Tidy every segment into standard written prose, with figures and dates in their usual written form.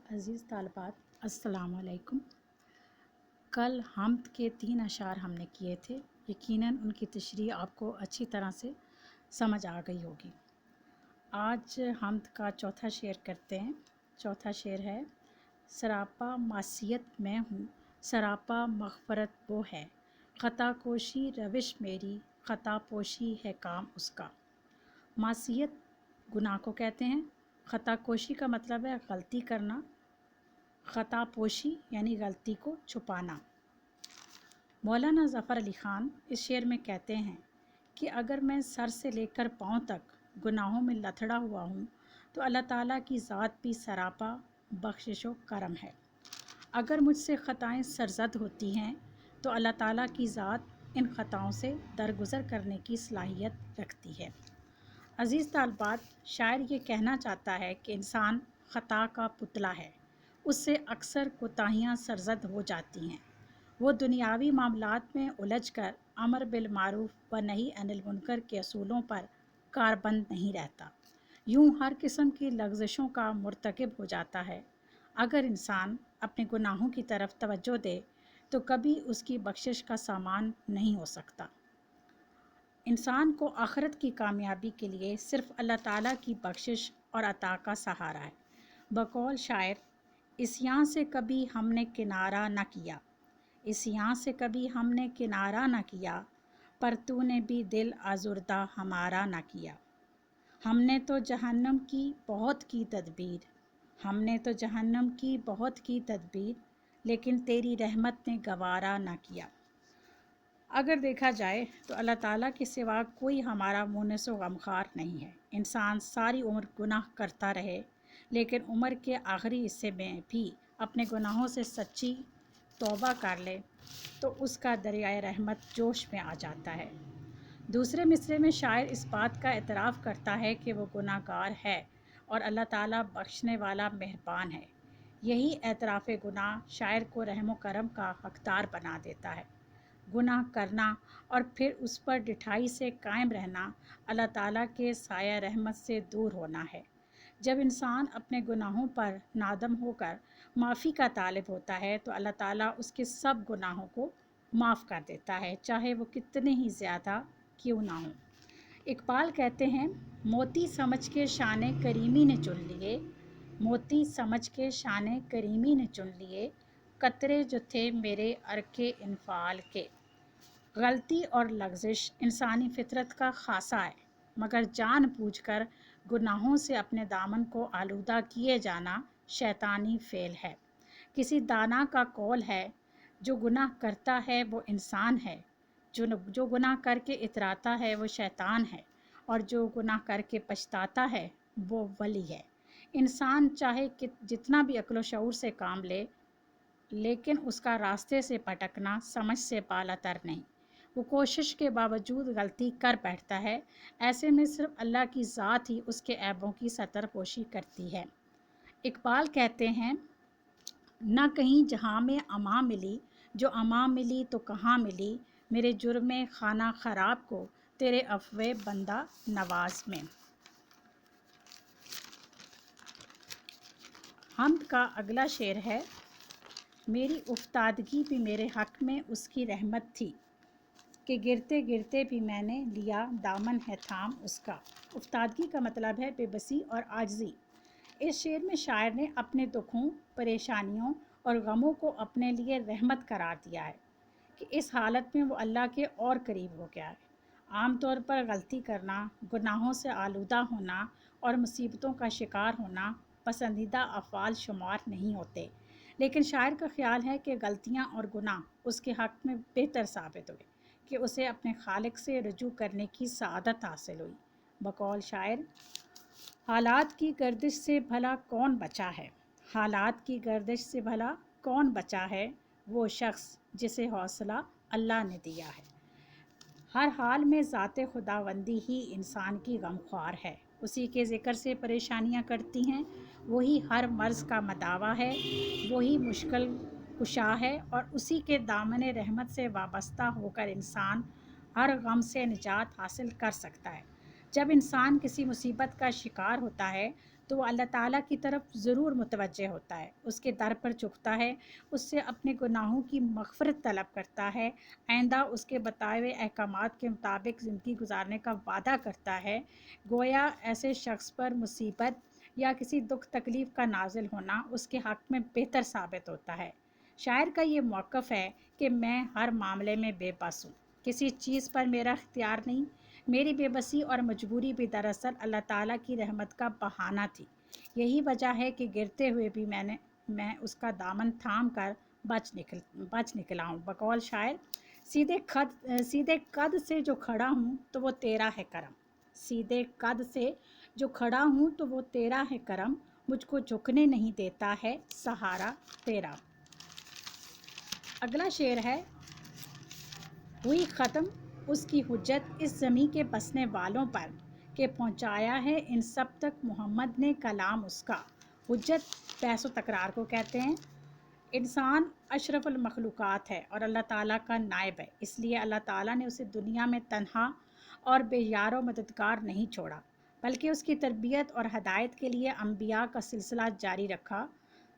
عزیز طالبات السلام علیکم۔ کل حمد کے 3 اشعار ہم نے کیے تھے، یقیناً ان کی تشریح آپ کو اچھی طرح سے سمجھ آ گئی ہوگی۔ آج حمد کا چوتھا شعر کرتے ہیں۔ چوتھا شعر ہے: سراپا معصیت میں ہوں، سراپا مغفرت وہ ہے، خطا کوشی روش میری، خطا پوشی ہے کام اس کا۔ معصیت گناہ کو کہتے ہیں۔ خطا کوشی کا مطلب ہے غلطی کرنا، خطا پوشی یعنی غلطی کو چھپانا۔ مولانا ظفر علی خان اس شعر میں کہتے ہیں کہ اگر میں سر سے لے کر پاؤں تک گناہوں میں لتھڑا ہوا ہوں تو اللہ تعالیٰ کی ذات بھی سراپا بخشش و کرم ہے۔ اگر مجھ سے خطائیں سرزد ہوتی ہیں تو اللہ تعالیٰ کی ذات ان خطاؤں سے درگزر کرنے کی صلاحیت رکھتی ہے۔ عزیز طالبات، شاعر یہ کہنا چاہتا ہے کہ انسان خطا کا پتلا ہے، اس سے اکثر کوتاہیاں سرزد ہو جاتی ہیں۔ وہ دنیاوی معاملات میں الجھ کر امر بالمعروف و نہی عن المنکر کے اصولوں پر کاربند نہیں رہتا، یوں ہر قسم کی لغزشوں کا مرتکب ہو جاتا ہے۔ اگر انسان اپنے گناہوں کی طرف توجہ دے تو کبھی اس کی بخشش کا سامان نہیں ہو سکتا۔ انسان کو آخرت کی کامیابی کے لیے صرف اللہ تعالیٰ کی بخشش اور عطا کا سہارا ہے۔ بقول شاعر: عصیاں سے کبھی ہم نے کنارہ نہ کیا، عصیاں سے کبھی ہم نے کنارہ نہ کیا، پر تو نے بھی دل آزردہ ہمارا نہ کیا۔ ہم نے تو جہنم کی بہت کی تدبیر، ہم نے تو جہنم کی بہت کی تدبیر، لیکن تیری رحمت نے گوارا نہ کیا۔ اگر دیکھا جائے تو اللہ تعالیٰ کے سوا کوئی ہمارا مونس و غمخوار نہیں ہے۔ انسان ساری عمر گناہ کرتا رہے لیکن عمر کے آخری حصے میں بھی اپنے گناہوں سے سچی توبہ کر لے تو اس کا دریائے رحمت جوش میں آ جاتا ہے۔ دوسرے مصرعے میں شاعر اس بات کا اعتراف کرتا ہے کہ وہ گناہ گار ہے اور اللہ تعالیٰ بخشنے والا مہربان ہے۔ یہی اعتراف گناہ شاعر کو رحم و کرم کا حقدار بنا دیتا ہے۔ گناہ کرنا اور پھر اس پر ڈٹھائی سے قائم رہنا اللہ تعالیٰ کے سایہ رحمت سے دور ہونا ہے۔ جب انسان اپنے گناہوں پر نادم ہو کر معافی کا طالب ہوتا ہے تو اللہ تعالیٰ اس کے سب گناہوں کو معاف کر دیتا ہے، چاہے وہ کتنے ہی زیادہ کیوں نہ ہوں۔ اقبال کہتے ہیں: موتی سمجھ کے شان کریمی نے چن لیے، موتی سمجھ کے شان کریمی نے چن لیے، قطرے جو تھے میرے عرق انفعال کے۔ غلطی اور لغزش انسانی فطرت کا خاصہ ہے، مگر جان بوجھ کر گناہوں سے اپنے دامن کو آلودہ کیے جانا شیطانی فعل ہے۔ کسی دانا کا قول ہے: جو گناہ کرتا ہے وہ انسان ہے، جو گناہ کر کے اتراتا ہے وہ شیطان ہے، اور جو گناہ کر کے پچھتاتا ہے وہ ولی ہے۔ انسان چاہے جتنا بھی عقل و شعور سے کام لے لیکن اس کا راستے سے پھٹکنا سمجھ سے بالاتر نہیں۔ وہ کوشش کے باوجود غلطی کر بیٹھتا ہے، ایسے میں صرف اللہ کی ذات ہی اس کے عیبوں کی ستر پوشی کرتی ہے۔ اقبال کہتے ہیں: نہ کہیں جہاں میں امان ملی، جو امان ملی تو کہاں ملی، میرے جرم خانہ خراب کو تیرے عفو بندہ نواز میں۔ حمد کا اگلا شعر ہے: میری افتادگی بھی میرے حق میں اس کی رحمت تھی، کہ گرتے گرتے بھی میں نے لیا دامن ہے تھام اس کا۔ افتادگی کا مطلب ہے بے بسی اور عاجزی۔ اس شعر میں شاعر نے اپنے دکھوں، پریشانیوں اور غموں کو اپنے لیے رحمت قرار دیا ہے کہ اس حالت میں وہ اللہ کے اور قریب ہو گیا ہے۔ عام طور پر غلطی کرنا، گناہوں سے آلودہ ہونا اور مصیبتوں کا شکار ہونا پسندیدہ افعال شمار نہیں ہوتے، لیکن شاعر کا خیال ہے کہ غلطیاں اور گناہ اس کے حق میں بہتر ثابت ہوئے کہ اسے اپنے خالق سے رجوع کرنے کی سعادت حاصل ہوئی۔ بقول شاعر: حالات کی گردش سے بھلا کون بچا ہے، حالات کی گردش سے بھلا کون بچا ہے، وہ شخص جسے حوصلہ اللہ نے دیا ہے۔ ہر حال میں ذات خداوندی ہی انسان کی غمخوار ہے، اسی کے ذکر سے پریشانیاں کرتی ہیں، وہی ہر مرض کا مداوا ہے، وہی مشکل کشا ہے، اور اسی کے دامن رحمت سے وابستہ ہو کر انسان ہر غم سے نجات حاصل کر سکتا ہے۔ جب انسان کسی مصیبت کا شکار ہوتا ہے تو وہ اللہ تعالیٰ کی طرف ضرور متوجہ ہوتا ہے، اس کے در پر جھکتا ہے، اس سے اپنے گناہوں کی مغفرت طلب کرتا ہے، آئندہ اس کے بتائے ہوئے احکامات کے مطابق زندگی گزارنے کا وعدہ کرتا ہے۔ گویا ایسے شخص پر مصیبت یا کسی دکھ تکلیف کا نازل ہونا اس کے حق میں بہتر ثابت ہوتا ہے۔ شاعر کا یہ موقف ہے کہ میں ہر معاملے میں بے بس ہوں، کسی چیز پر میرا اختیار نہیں۔ میری بے بسی اور مجبوری بھی دراصل اللہ تعالیٰ کی رحمت کا بہانہ تھی۔ یہی وجہ ہے کہ گرتے ہوئے بھی میں اس کا دامن تھام کر بچ نکلا ہوں۔ بقول شاعر، سیدھے قد سے جو کھڑا ہوں تو وہ تیرا ہے کرم، سیدھے قد سے جو کھڑا ہوں تو وہ تیرا ہے کرم، مجھ کو جھکنے نہیں دیتا ہے سہارا تیرا۔ اگلا شعر ہے، ہوئی ختم اس کی حجت اس زمیں کے بسنے والوں پر، کہ پہنچایا ہے ان سب تک محمد نے کلام اس کا۔ حجت بحث و تکرار کو کہتے ہیں۔ انسان اشرف المخلوقات ہے اور اللہ تعالیٰ کا نائب ہے، اس لیے اللہ تعالیٰ نے اسے دنیا میں تنہا اور بے یار و مددگار نہیں چھوڑا، بلکہ اس کی تربیت اور ہدایت کے لیے انبیاء کا سلسلہ جاری رکھا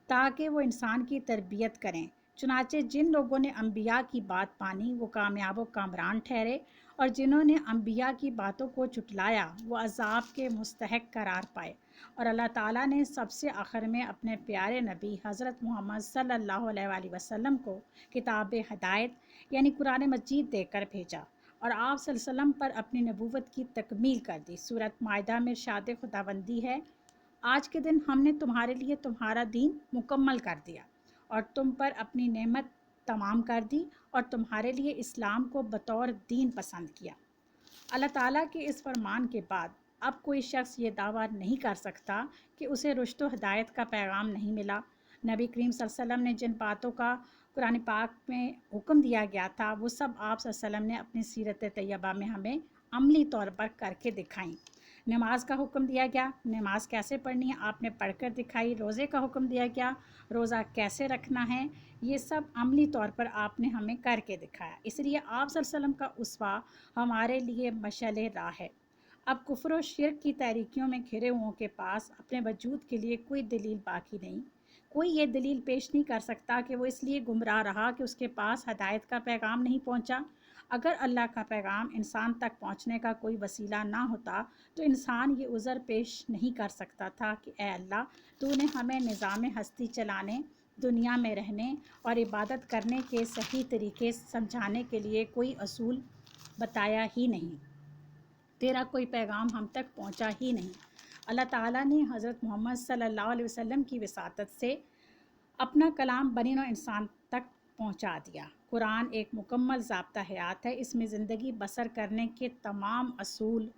تاکہ وہ انسان کی تربیت کریں۔ چنانچہ جن لوگوں نے انبیاء کی بات مانی وہ کامیاب و کامران ٹھہرے، اور جنہوں نے انبیاء کی باتوں کو جھٹلایا وہ عذاب کے مستحق قرار پائے۔ اور اللہ تعالیٰ نے سب سے آخر میں اپنے پیارے نبی حضرت محمد صلی اللہ علیہ وآلہ وسلم کو کتاب ہدایت یعنی قرآن مجید دے کر بھیجا، اور آپ صلی اللہ علیہ وسلم پر اپنی نبوت کی تکمیل کر دی۔ سورۃ مائدہ میں ارشاد خداوندی ہے، آج کے دن ہم نے تمہارے لیے تمہارا دین مکمل کر دیا اور تم پر اپنی نعمت تمام کر دی اور تمہارے لیے اسلام کو بطور دین پسند کیا۔ اللہ تعالیٰ کے اس فرمان کے بعد اب کوئی شخص یہ دعویٰ نہیں کر سکتا کہ اسے رشد و ہدایت کا پیغام نہیں ملا۔ نبی کریم صلی اللہ علیہ وسلم نے جن باتوں کا قرآن پاک میں حکم دیا گیا تھا وہ سب آپ صلی اللہ علیہ وسلم نے اپنی سیرت طیبہ میں ہمیں عملی طور پر کر کے دکھائیں۔ نماز کا حکم دیا گیا، نماز کیسے پڑھنی ہے آپ نے پڑھ کر دکھائی۔ روزے کا حکم دیا گیا، روزہ کیسے رکھنا ہے، یہ سب عملی طور پر آپ نے ہمیں کر کے دکھایا۔ اس لیے آپ صلی اللہ علیہ وسلم کا اسوہ ہمارے لیے مشعل راہ ہے۔ اب کفر و شرک کی تاریکیوں میں گھرے ہوں کے پاس اپنے وجود کے لیے کوئی دلیل باقی نہیں۔ کوئی یہ دلیل پیش نہیں کر سکتا کہ وہ اس لیے گمراہ رہا کہ اس کے پاس ہدایت کا پیغام نہیں پہنچا۔ اگر اللہ کا پیغام انسان تک پہنچنے کا کوئی وسیلہ نہ ہوتا تو انسان یہ عذر پیش نہیں کر سکتا تھا کہ اے اللہ، تو نے ہمیں نظام ہستی چلانے، دنیا میں رہنے اور عبادت کرنے کے صحیح طریقے سمجھانے کے لیے کوئی اصول بتایا ہی نہیں، تیرا کوئی پیغام ہم تک پہنچا ہی نہیں۔ اللہ تعالیٰ نے حضرت محمد صلی اللہ علیہ وسلم کی وساطت سے اپنا کلام بنی نوع انسان تک پہنچا دیا۔ قرآن ایک مکمل ضابطہ حیات ہے، اس میں زندگی بسر کرنے کے تمام اصول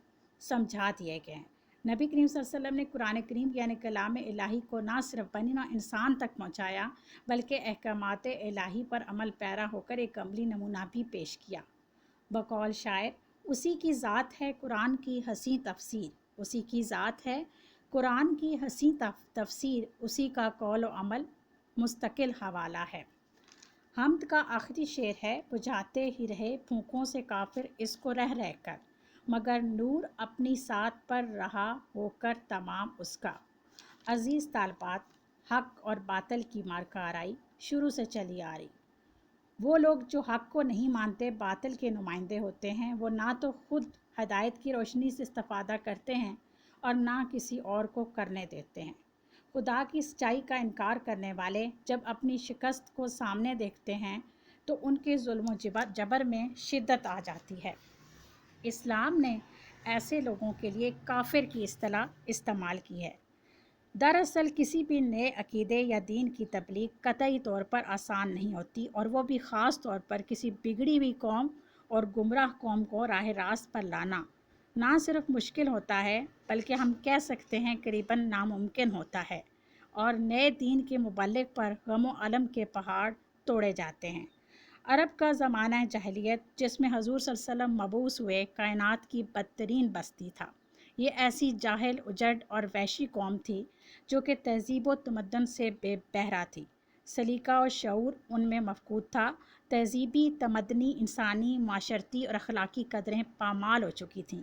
سمجھا دیے گئے ہیں۔ نبی کریم صلی اللہ علیہ وسلم نے قرآن کریم یعنی کلام الہی کو نہ صرف بنی نوع انسان تک پہنچایا بلکہ احکامات الہی پر عمل پیرا ہو کر ایک عملی نمونہ بھی پیش کیا۔ بقول شاعر، اسی کی ذات ہے قرآن کی حسین تفسیر، اسی کی ذات ہے قرآن کی حسین تفسیر، اسی کا قول و عمل مستقل حوالہ ہے۔ حمد کا آخری شعر ہے، بجھاتے ہی رہے پھونکوں سے کافر اس کو رہ رہ کر، مگر نور اپنی ساتھ پر رہا ہو کر تمام اس کا۔ عزیز طالبات، حق اور باطل کی مارکہ آرائی شروع سے چلی آ رہی۔ وہ لوگ جو حق کو نہیں مانتے باطل کے نمائندے ہوتے ہیں، وہ نہ تو خود ہدایت کی روشنی سے استفادہ کرتے ہیں اور نہ کسی اور کو کرنے دیتے ہیں۔ خدا کی سچائی کا انکار کرنے والے جب اپنی شکست کو سامنے دیکھتے ہیں تو ان کے ظلم و جبر میں شدت آ جاتی ہے۔ اسلام نے ایسے لوگوں کے لیے کافر کی اصطلاح استعمال کی ہے۔ دراصل کسی بھی نئے عقیدے یا دین کی تبلیغ قطعی طور پر آسان نہیں ہوتی، اور وہ بھی خاص طور پر کسی بگڑی ہوئی قوم اور گمراہ قوم کو راہ راست پر لانا نہ صرف مشکل ہوتا ہے بلکہ ہم کہہ سکتے ہیں قریباً ناممکن ہوتا ہے، اور نئے دین کے مبلغ پر غم و الم کے پہاڑ توڑے جاتے ہیں۔ عرب کا زمانہ جاہلیت جس میں حضور صلی اللہ علیہ وسلم مبعوث ہوئے کائنات کی بدترین بستی تھا۔ یہ ایسی جاہل، اجڑ اور وحشی قوم تھی جو کہ تہذیب و تمدن سے بے بہرا تھی۔ سلیقہ و شعور ان میں مفقود تھا، تہذیبی، تمدنی، انسانی، معاشرتی اور اخلاقی قدریں پامال ہو چکی تھیں۔